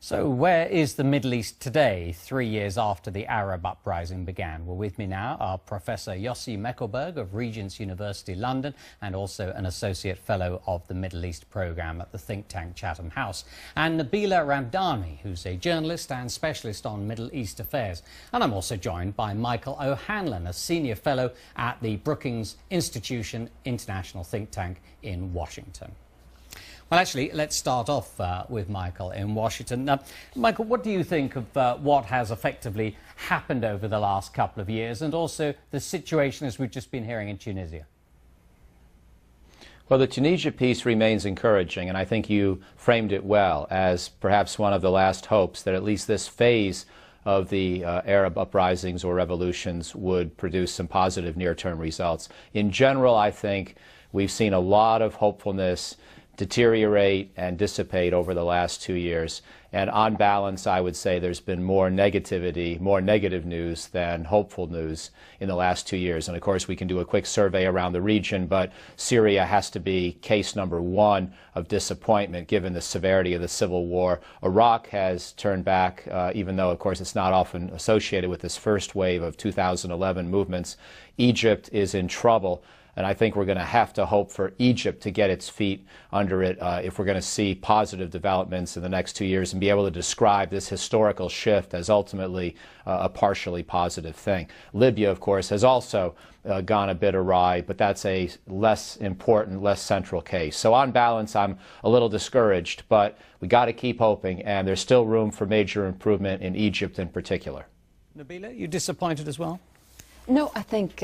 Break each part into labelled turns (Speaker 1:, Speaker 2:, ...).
Speaker 1: So where is the Middle East today, 3 years after the Arab uprising began? Well, with me now are Professor Yossi Mekelberg of Regent's University London and also an Associate Fellow of the Middle East Programme at the think tank Chatham House, and Nabila Ramdani, who's a journalist and specialist on Middle East affairs. And I'm also joined by Michael O'Hanlon, a Senior Fellow at the Brookings Institution International think tank in Washington. Well, actually, let's start off with Michael in Washington. Michael, what do you think of what has effectively happened over the last couple of years, and also the situation as we've just been hearing in Tunisia?
Speaker 2: Well, the Tunisia piece remains encouraging, and I think you framed it well as perhaps one of the last hopes that at least this phase of the Arab uprisings or revolutions would produce some positive near-term results. In general, I think we've seen a lot of hopefulness deteriorate and dissipate over the last 2 years. And on balance, I would say there's been more negativity, more negative news than hopeful news in the last 2 years. And of course, we can do a quick survey around the region, but Syria has to be case number one of disappointment given the severity of the civil war. Iraq has turned back, even though, of course, it's not often associated with this first wave of 2011 movements. Egypt is in trouble. And I think we're going to have to hope for Egypt to get its feet under it if we're going to see positive developments in the next 2 years and be able to describe this historical shift as ultimately a partially positive thing. Libya, of course, has also gone a bit awry, but that's a less important, less central case. So on balance, I'm a little discouraged, but we got to keep hoping, and there's still room for major improvement in Egypt in particular.
Speaker 1: Nabila, you disappointed as well?
Speaker 3: No, I think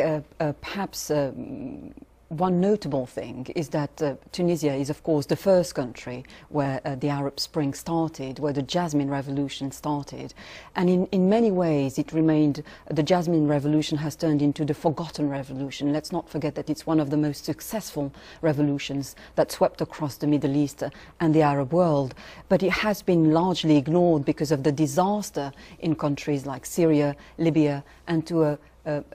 Speaker 3: perhaps one notable thing is that Tunisia is, of course, the first country where the Arab Spring started, where the Jasmine Revolution started. And in many ways, it remained, the Jasmine Revolution has turned into the forgotten revolution. Let's not forget that it's one of the most successful revolutions that swept across the Middle East and the Arab world. But it has been largely ignored because of the disaster in countries like Syria, Libya, and to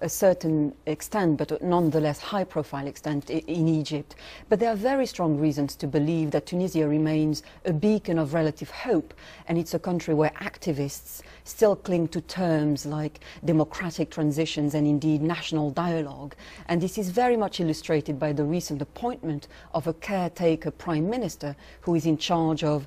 Speaker 3: a certain extent, but nonetheless high-profile extent in Egypt. But there are very strong reasons to believe that Tunisia remains a beacon of relative hope, and it's a country where activists still cling to terms like democratic transitions and indeed national dialogue. And this is very much illustrated by the recent appointment of a caretaker prime minister who is in charge of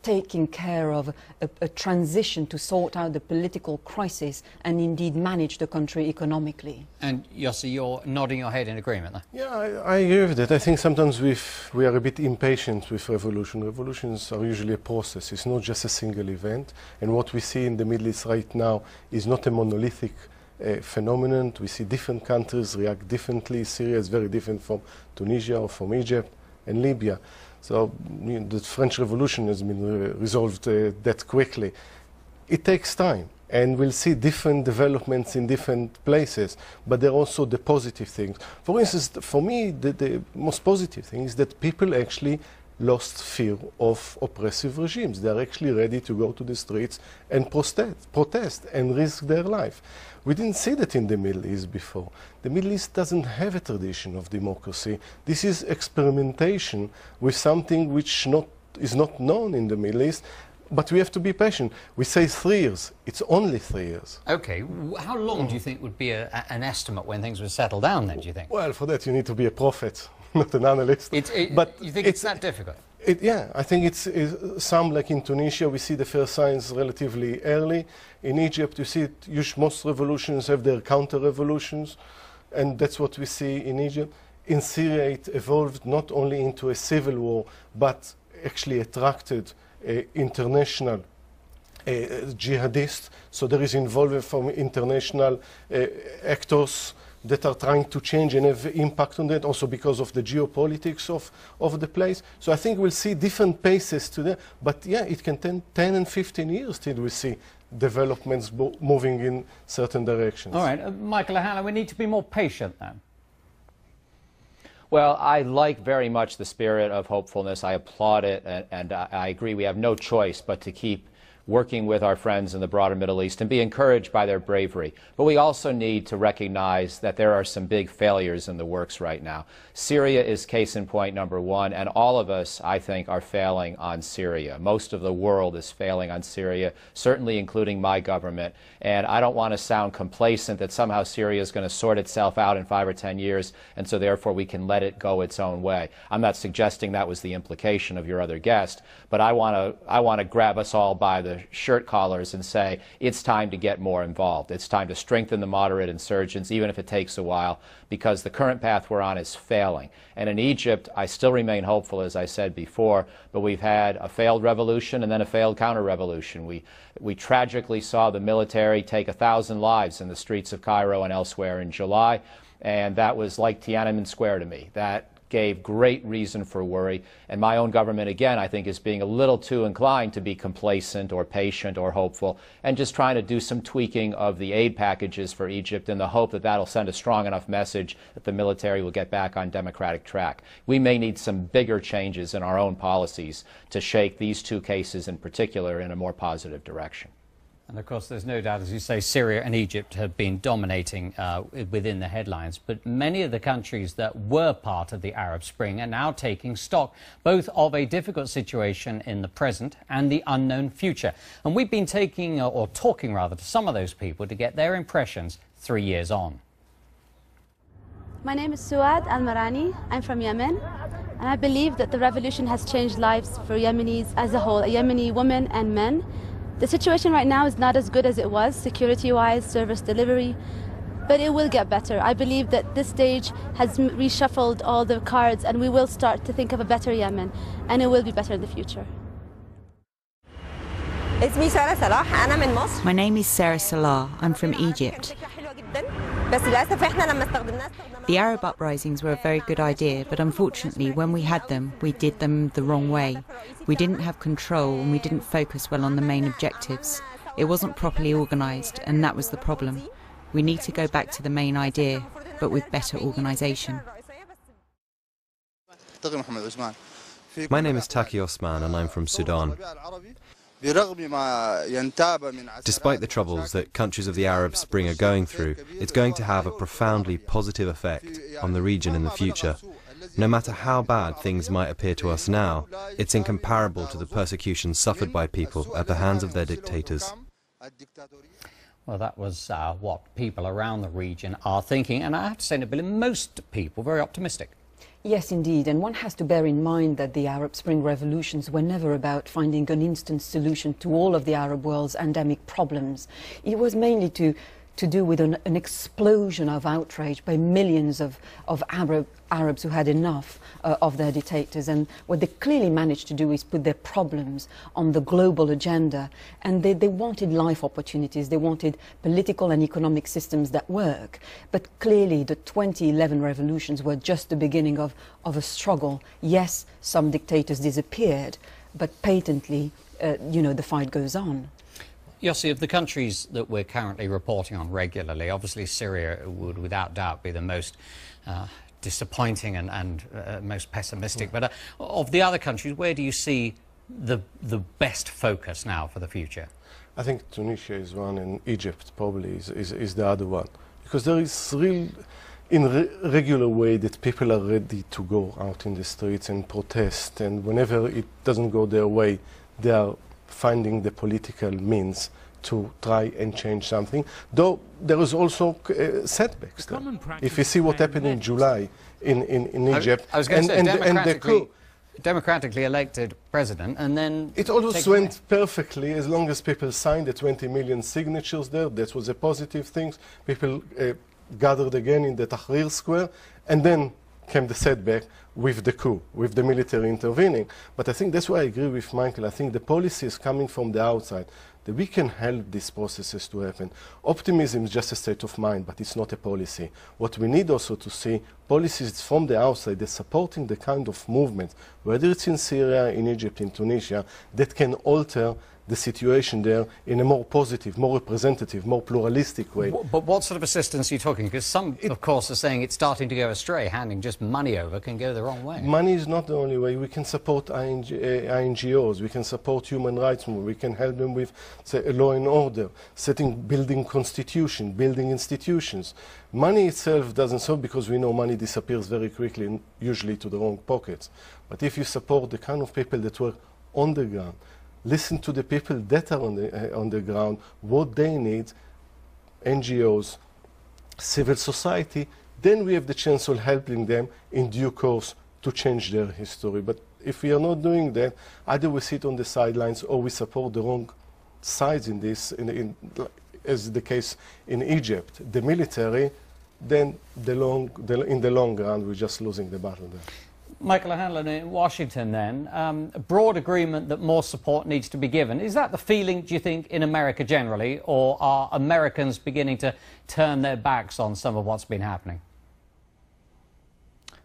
Speaker 3: taking care of a transition to sort out the political crisis and indeed manage the country economically.
Speaker 1: And Yossi, you're nodding your head in agreement there.
Speaker 4: Yeah, I agree with that. I think sometimes we are a bit impatient with revolution. Revolutions are usually a process. It's not just a single event. And what we see in the Middle East right now is not a monolithic phenomenon. We see different countries react differently. Syria is very different from Tunisia or from Egypt and Libya. So the French Revolution has been resolved that quickly. It takes time. And we'll see different developments in different places, but there are also the positive things. For instance, for me, the most positive thing is that people actually lost fear of oppressive regimes. They are actually ready to go to the streets and protest and risk their life. We didn't see that in the Middle East before. The Middle East doesn't have a tradition of democracy. This is experimentation with something which is not known in the Middle East. But we have to be patient. We say 3 years. It's only 3 years.
Speaker 1: OK. How long do you think would be an estimate when things would settle down then, do you think?
Speaker 4: Well, for that you need to be a prophet, not an analyst.
Speaker 1: But you think it's that difficult?
Speaker 4: Yeah, I think it's some, like in Tunisia, we see the first signs relatively early. In Egypt, you see most revolutions have their counter-revolutions, and that's what we see in Egypt. In Syria, it evolved not only into a civil war, but actually attracted international jihadists. So there is involvement from international actors that are trying to change and have impact on that, also because of the geopolitics of the place. So I think we'll see different paces to that. But yeah, it can take 10 and 15 years till we see developments moving in certain directions.
Speaker 1: All right, Michael O'Hanlon, we need to be more patient then.
Speaker 2: Well, I like very much the spirit of hopefulness. I applaud it, and I agree we have no choice but to keep working with our friends in the broader Middle East and be encouraged by their bravery. But we also need to recognize that there are some big failures in the works right now. Syria is case in point number one, and all of us, I think, are failing on Syria. Most of the world is failing on Syria, certainly including my government. And I don't want to sound complacent that somehow Syria is going to sort itself out in 5 or 10 years, and so therefore we can let it go its own way. I'm not suggesting that was the implication of your other guest, but I want to grab us all by the shirt collars and say it's time to get more involved. It's time to strengthen the moderate insurgents, even if it takes a while, because the current path we're on is failing. And in Egypt, I still remain hopeful, as I said before, but we've had a failed revolution and then a failed counter-revolution. We tragically saw the military take 1,000 lives in the streets of Cairo and elsewhere in July, and that was like Tiananmen Square to me. That gave great reason for worry, and my own government, again, I think is being a little too inclined to be complacent or patient or hopeful, and just trying to do some tweaking of the aid packages for Egypt in the hope that that'll send a strong enough message that the military will get back on democratic track. We may need some bigger changes in our own policies to shake these two cases in particular in a more positive direction.
Speaker 1: And of course, there's no doubt, as you say, Syria and Egypt have been dominating within the headlines. But many of the countries that were part of the Arab Spring are now taking stock, both of a difficult situation in the present and the unknown future. And we've been taking, or talking rather, to some of those people to get their impressions 3 years on.
Speaker 5: My name is Suad Al-Marani. I'm from Yemen. And I believe that the revolution has changed lives for Yemenis as a whole, Yemeni women and men. The situation right now is not as good as it was, security-wise, service delivery, but it will get better. I believe that this stage has reshuffled all the cards, and we will start to think of a better Yemen, and it will be better in the future.
Speaker 6: My name is Sarah Salah. I'm from Egypt. The Arab uprisings were a very good idea, but unfortunately when we had them, we did them the wrong way. We didn't have control and we didn't focus well on the main objectives. It wasn't properly organised, and that was the problem. We need to go back to the main idea, but with better organisation.
Speaker 7: My name is Taki Osman and I'm from Sudan. Despite the troubles that countries of the Arab Spring are going through, it's going to have a profoundly positive effect on the region in the future. No matter how bad things might appear to us now, it's incomparable to the persecution suffered by people at the hands of their dictators.
Speaker 1: Well, that was what people around the region are thinking, and I have to say, Nabila, most people very optimistic.
Speaker 3: Yes, indeed, and one has to bear in mind that the Arab Spring revolutions were never about finding an instant solution to all of the Arab world's endemic problems. It was mainly to do with an explosion of outrage by millions of Arabs who had enough of their dictators. And what they clearly managed to do is put their problems on the global agenda. And they wanted life opportunities. They wanted political and economic systems that work. But clearly the 2011 revolutions were just the beginning of a struggle. Yes, some dictators disappeared, but patently, the fight goes on.
Speaker 1: Yossi, of the countries that we're currently reporting on regularly, obviously Syria would without doubt be the most disappointing and most pessimistic. But of the other countries, where do you see the best focus now for the future?
Speaker 4: I think Tunisia is one, and Egypt probably is the other one. Because there is real, regular way that people are ready to go out in the streets and protest, and whenever it doesn't go their way, they are finding the political means to try and change something, though there is also setbacks there. If you see what happened in July in Egypt,
Speaker 1: I was going to say, democratically elected president, and then
Speaker 4: it always went perfectly as long as people signed the 20 million signatures there. That was a positive thing. People gathered again in the Tahrir Square, and then came the setback with the coup, with the military intervening. But I think that's why I agree with Michael. I think the policy is coming from the outside, that we can help these processes to happen. Optimism is just a state of mind, but it's not a policy. What we need also to see, policies from the outside that supporting the kind of movement, whether it's in Syria, in Egypt, in Tunisia, that can alter the situation there in a more positive, more representative, more pluralistic way.
Speaker 1: But what sort of assistance are you talking? Because some, of course, are saying it's starting to go astray. Handing just money over can go the wrong way.
Speaker 4: Money is not the only way. We can support INGOs, we can support human rights movement, we can help them with, say, a law and order, building constitution, building institutions. Money itself doesn't solve, because we know money disappears very quickly and usually to the wrong pockets. But if you support the kind of people that were on the ground, listen to the people that are on the ground, what they need, NGOs, civil society, then we have the chance of helping them in due course to change their history. But if we are not doing that, either we sit on the sidelines or we support the wrong sides in this, as the case in Egypt, the military, then in the long run we're just losing the battle there.
Speaker 1: Michael O'Hanlon, in Washington then, a broad agreement that more support needs to be given. Is that the feeling, do you think, in America generally, or are Americans beginning to turn their backs on some of what's been happening?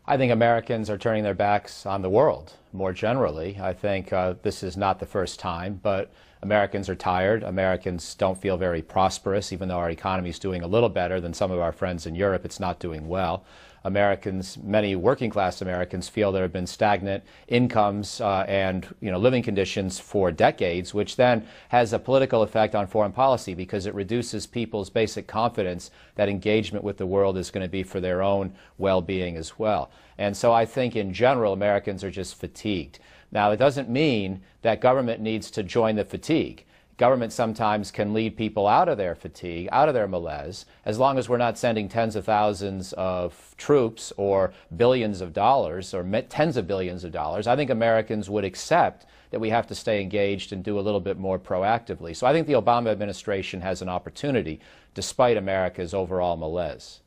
Speaker 2: I think Americans are turning their backs on the world more generally. I think this is not the first time, but Americans are tired. Americans don't feel very prosperous, even though our economy is doing a little better than some of our friends in Europe. It's not doing well. Americans, many working class Americans, feel there have been stagnant incomes and living conditions for decades, which then has a political effect on foreign policy because it reduces people's basic confidence that engagement with the world is going to be for their own well-being as well. And so I think in general Americans are just fatigued. Now, it doesn't mean that government needs to join the fatigue. Government sometimes can lead people out of their fatigue, out of their malaise, as long as we're not sending tens of thousands of troops or billions of dollars or tens of billions of dollars. I think Americans would accept that we have to stay engaged and do a little bit more proactively. So I think the Obama administration has an opportunity, despite America's overall malaise.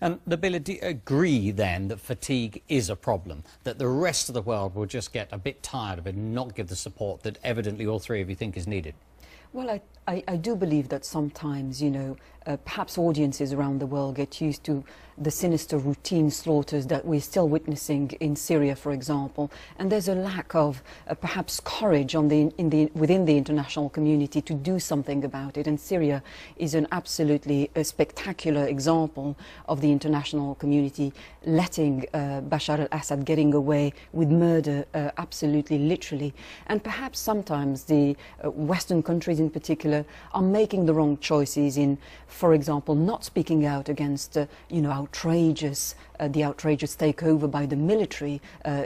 Speaker 1: And Nabila, do you agree then that fatigue is a problem, that the rest of the world will just get a bit tired of it and not give the support that evidently all three of you think is needed?
Speaker 3: Well, I do believe that sometimes, perhaps audiences around the world get used to the sinister routine slaughters that we're still witnessing in Syria, for example, and there's a lack of perhaps courage within the international community to do something about it. And Syria is an absolutely spectacular example of the international community letting Bashar al-Assad getting away with murder, absolutely literally. And perhaps sometimes the Western countries in particular are making the wrong choices in, for example, not speaking out against, the outrageous takeover by the military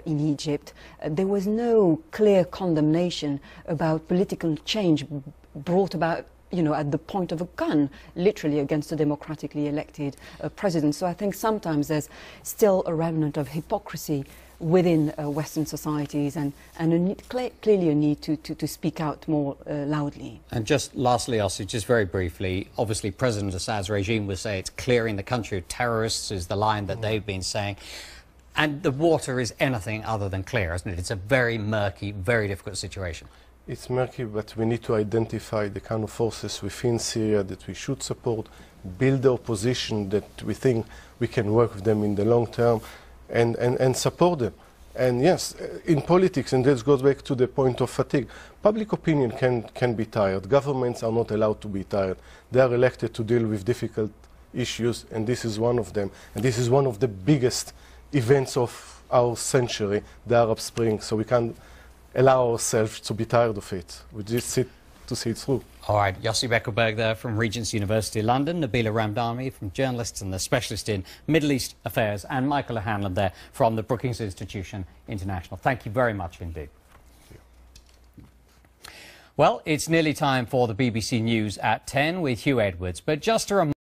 Speaker 3: in Egypt. There was no clear condemnation about political change brought about at the point of a gun, literally against a democratically elected president. So I think sometimes there's still a remnant of hypocrisy within Western societies and clearly a need to speak out more loudly.
Speaker 1: And just lastly, Ossie, just very briefly, obviously President Assad's regime would say it's clearing the country of terrorists is the line that they've been saying. And the water is anything other than clear, isn't it? It's a very murky, very difficult situation.
Speaker 4: It's murky, but we need to identify the kind of forces within Syria that we should support, build the opposition that we think we can work with them in the long term, and support them. And yes, in politics, and this goes back to the point of fatigue, public opinion can be tired. Governments are not allowed to be tired. They are elected to deal with difficult issues, and this is one of them. And this is one of the biggest events of our century, the Arab Spring, so we can't allow ourselves to be tired of it. We just sit to see it through.
Speaker 1: All right, Yossi Beckelberg there from Regent's University London, Nabila Ramdani from journalists and the specialist in Middle East affairs, and Michael O'Hanlon there from the Brookings Institution International. Thank you very much indeed. Well, it's nearly time for the BBC News at 10 with Hugh Edwards, but just a reminder